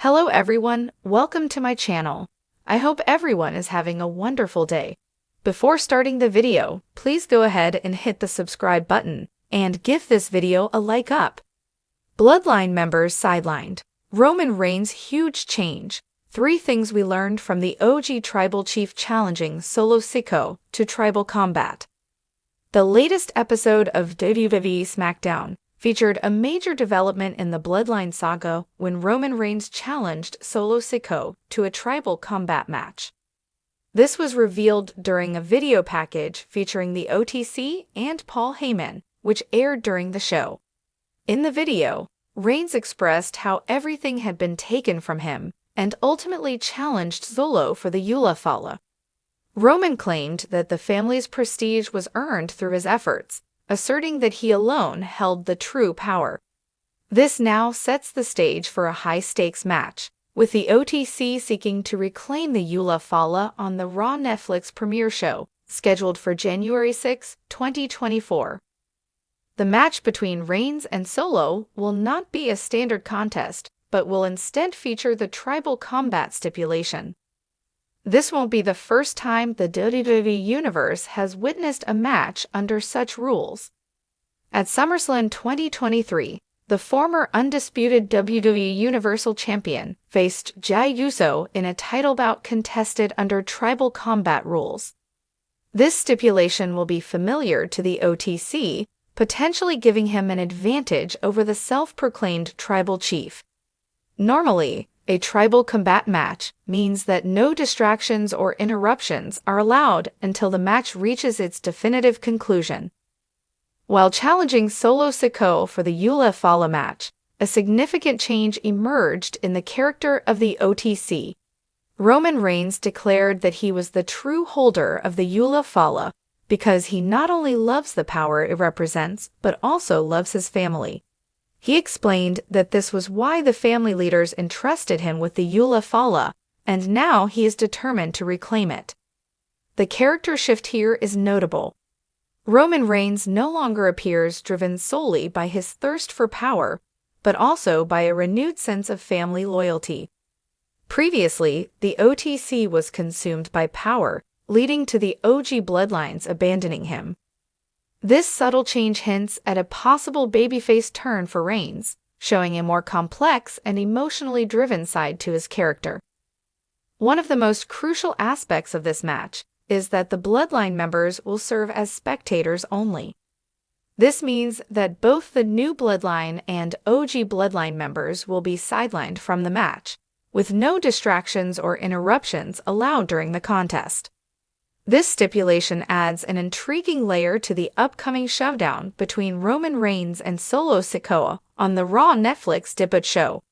Hello everyone, welcome to my channel. I hope everyone is having a wonderful day. Before starting the video, please go ahead and hit the subscribe button and give this video a like up. Bloodline members sidelined. Roman Reigns' huge change. 3 things we learned from the OG tribal chief challenging solo Sikoa to tribal combat. The latest episode of WWE SmackDown featured a major development in the Bloodline saga when Roman Reigns challenged solo Sikoa to a tribal combat match. This was revealed during a video package featuring the OTC and Paul Heyman, which aired during the show. In the video, Reigns expressed how everything had been taken from him and ultimately challenged Solo for the Wwe. Roman claimed that the family's prestige was earned through his efforts, asserting that he alone held the true power. This now sets the stage for a high-stakes match, with the OTC seeking to reclaim the Wwe on the Raw Netflix premiere show, scheduled for January 6, 2024. The match between Reigns and Solo will not be a standard contest, but will instead feature the tribal combat stipulation. This won't be the first time the WWE Universe has witnessed a match under such rules. At SummerSlam 2023, the former undisputed WWE Universal Champion faced Jey Uso in a title bout contested under tribal combat rules. This stipulation will be familiar to the OTC, potentially giving him an advantage over the self-proclaimed tribal chief. Normally, a tribal combat match means that no distractions or interruptions are allowed until the match reaches its definitive conclusion. While challenging solo Sikoa for the Wwe match, a significant change emerged in the character of the OTC. Roman Reigns declared that he was the true holder of the Wwe because he not only loves the power it represents, but also loves his family. He explained that this was why the family leaders entrusted him with the Wwe, and now he is determined to reclaim it. The character shift here is notable. Roman Reigns no longer appears driven solely by his thirst for power, but also by a renewed sense of family loyalty. Previously, the OTC was consumed by power, leading to the OG bloodlines abandoning him. This subtle change hints at a possible babyface turn for Reigns, showing a more complex and emotionally driven side to his character. One of the most crucial aspects of this match is that the Bloodline members will serve as spectators only. This means that both the new Bloodline and OG Bloodline members will be sidelined from the match, with no distractions or interruptions allowed during the contest. This stipulation adds an intriguing layer to the upcoming showdown between Roman Reigns and solo Sikoa on the Raw Netflix debut show.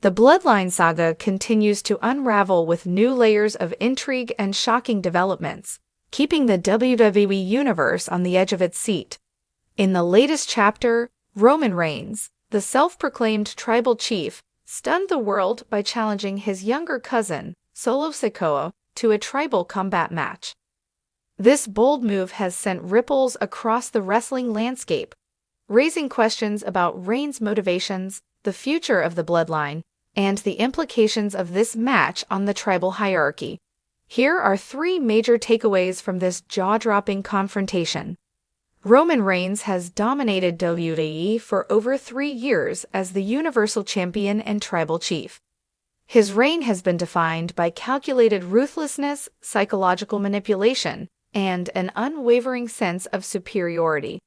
The Bloodline saga continues to unravel with new layers of intrigue and shocking developments, keeping the WWE Universe on the edge of its seat. In the latest chapter, Roman Reigns, the self-proclaimed tribal chief, stunned the world by challenging his younger cousin, solo Sikoa, to a tribal combat match. This bold move has sent ripples across the wrestling landscape, raising questions about Reigns' motivations, the future of the Bloodline, and the implications of this match on the tribal hierarchy. Here are 3 major takeaways from this jaw-dropping confrontation. Roman Reigns has dominated WWE for over 3 years as the Universal Champion and Tribal Chief. His reign has been defined by calculated ruthlessness, psychological manipulation, and an unwavering sense of superiority.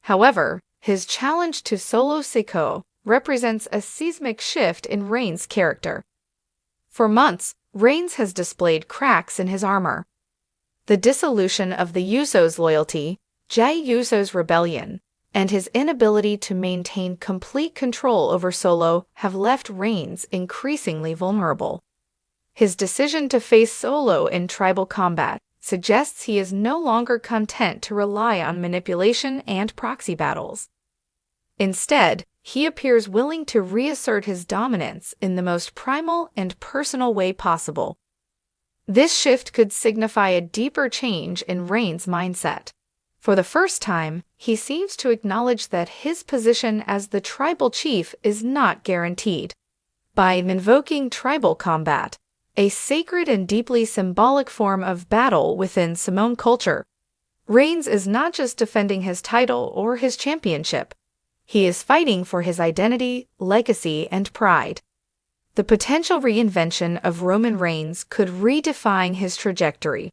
However, his challenge to solo Sikoa represents a seismic shift in Reigns' character. For months, Reigns has displayed cracks in his armor. The dissolution of the Usos' loyalty, Jey Uso's rebellion, and his inability to maintain complete control over Solo have left Reigns increasingly vulnerable. His decision to face Solo in tribal combat suggests he is no longer content to rely on manipulation and proxy battles. Instead, he appears willing to reassert his dominance in the most primal and personal way possible. This shift could signify a deeper change in Reigns' mindset. For the first time, he seems to acknowledge that his position as the tribal chief is not guaranteed. by invoking tribal combat, a sacred and deeply symbolic form of battle within Samoan culture. Reigns is not just defending his title or his championship. He is fighting for his identity, legacy, and pride. The potential reinvention of Roman Reigns could redefine his trajectory.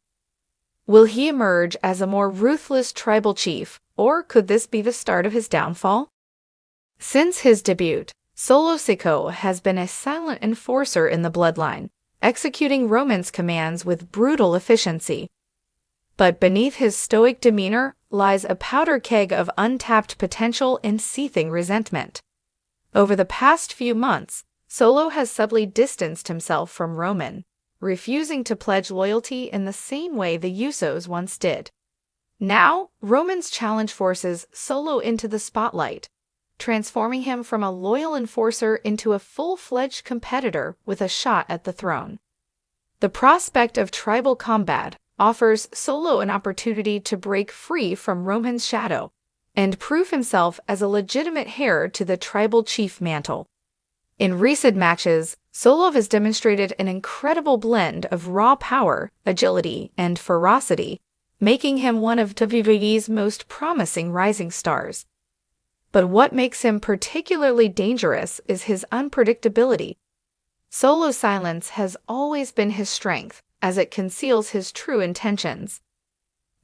Will he emerge as a more ruthless tribal chief, or could this be the start of his downfall? Since his debut, Solo Sikoa has been a silent enforcer in the Bloodline, executing Roman's commands with brutal efficiency. But beneath his stoic demeanor lies a powder keg of untapped potential and seething resentment. Over the past few months, Solo has subtly distanced himself from Roman, refusing to pledge loyalty in the same way the Usos once did. Now, Roman's challenge forces Solo into the spotlight, transforming him from a loyal enforcer into a full-fledged competitor with a shot at the throne. The prospect of tribal combat offers Solo an opportunity to break free from Roman's shadow and prove himself as a legitimate heir to the tribal chief mantle. In recent matches, Solo has demonstrated an incredible blend of raw power, agility, and ferocity, making him one of WWE's most promising rising stars. But what makes him particularly dangerous is his unpredictability. Solo's silence has always been his strength, as it conceals his true intentions.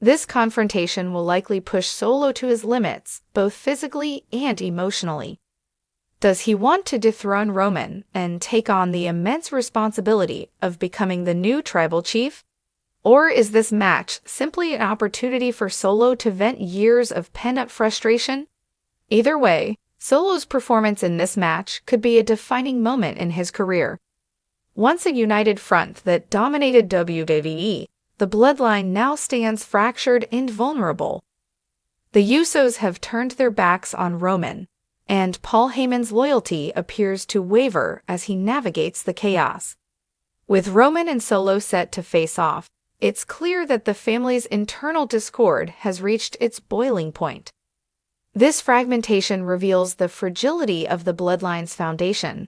This confrontation will likely push Solo to his limits, both physically and emotionally. Does he want to dethrone Roman and take on the immense responsibility of becoming the new tribal chief? Or is this match simply an opportunity for Solo to vent years of pent-up frustration? Either way, Solo's performance in this match could be a defining moment in his career. Once a united front that dominated WWE, the Bloodline now stands fractured and vulnerable. The Usos have turned their backs on Roman, and Paul Heyman's loyalty appears to waver as he navigates the chaos. With Roman and Solo set to face off, it's clear that the family's internal discord has reached its boiling point. This fragmentation reveals the fragility of the Bloodline's foundation.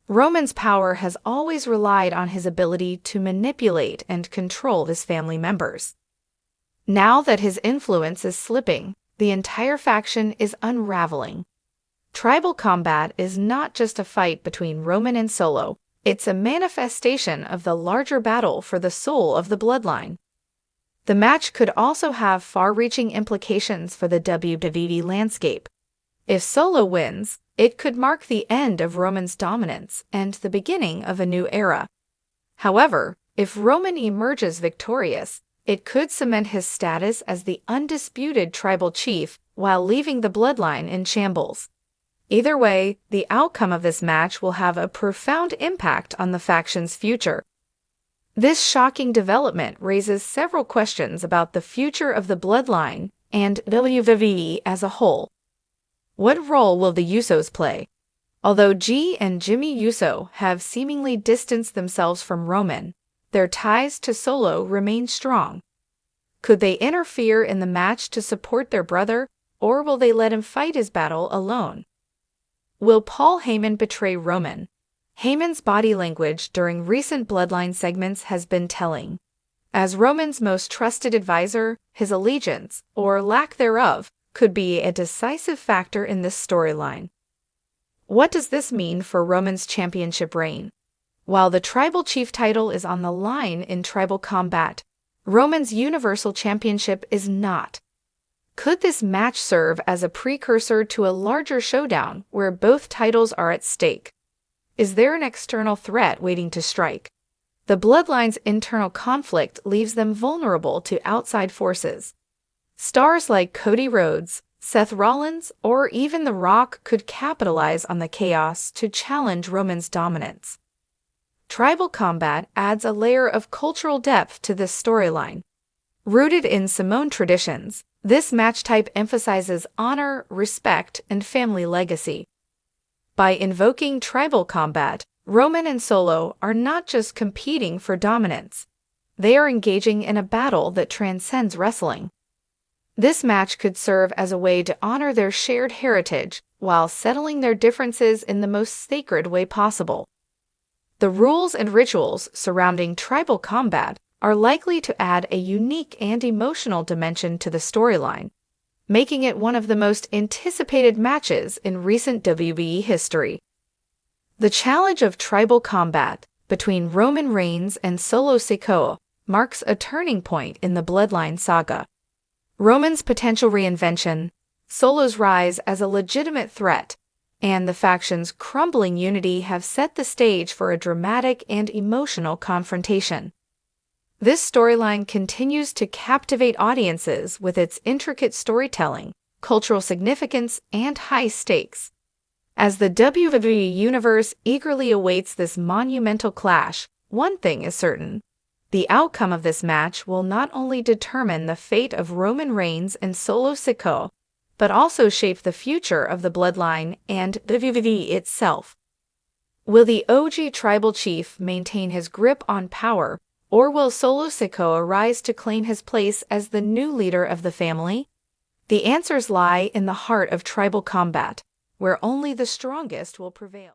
Roman's power has always relied on his ability to manipulate and control his family members. Now that his influence is slipping, the entire faction is unraveling. Tribal combat is not just a fight between Roman and Solo, it's a manifestation of the larger battle for the soul of the Bloodline. The match could also have far-reaching implications for the WWE landscape. If Solo wins, it could mark the end of Roman's dominance and the beginning of a new era. However, if Roman emerges victorious, it could cement his status as the undisputed tribal chief while leaving the Bloodline in shambles. Either way, the outcome of this match will have a profound impact on the faction's future. This shocking development raises several questions about the future of the Bloodline and WWE as a whole. What role will the Usos play? Although G and Jimmy Uso have seemingly distanced themselves from Roman, their ties to Solo remain strong. Could they interfere in the match to support their brother, or will they let him fight his battle alone? Will Paul Heyman betray Roman? Heyman's body language during recent Bloodline segments has been telling. As Roman's most trusted advisor, his allegiance, or lack thereof, could be a decisive factor in this storyline. What does this mean for Roman's championship reign? While the Tribal Chief title is on the line in tribal combat, Roman's Universal Championship is not. Could this match serve as a precursor to a larger showdown where both titles are at stake? Is there an external threat waiting to strike? The Bloodline's internal conflict leaves them vulnerable to outside forces. Stars like Cody Rhodes, Seth Rollins, or even The Rock could capitalize on the chaos to challenge Roman's dominance. Tribal combat adds a layer of cultural depth to this storyline. Rooted in Samoan traditions, this match type emphasizes honor, respect, and family legacy. By invoking tribal combat, Roman and Solo are not just competing for dominance. They are engaging in a battle that transcends wrestling. This match could serve as a way to honor their shared heritage while settling their differences in the most sacred way possible. The rules and rituals surrounding tribal combat are likely to add a unique and emotional dimension to the storyline, making it one of the most anticipated matches in recent WWE history. The challenge of tribal combat between Roman Reigns and Solo Sikoa marks a turning point in the Bloodline saga. Roman's potential reinvention, Solo's rise as a legitimate threat, and the faction's crumbling unity have set the stage for a dramatic and emotional confrontation. This storyline continues to captivate audiences with its intricate storytelling, cultural significance, and high stakes. As the WWE Universe eagerly awaits this monumental clash, one thing is certain. The outcome of this match will not only determine the fate of Roman Reigns and Solo Sikoa, but also shape the future of the Bloodline and WWE itself. Will the OG tribal chief maintain his grip on power, or will Solo Sikoa rise to claim his place as the new leader of the family? The answers lie in the heart of tribal combat, where only the strongest will prevail.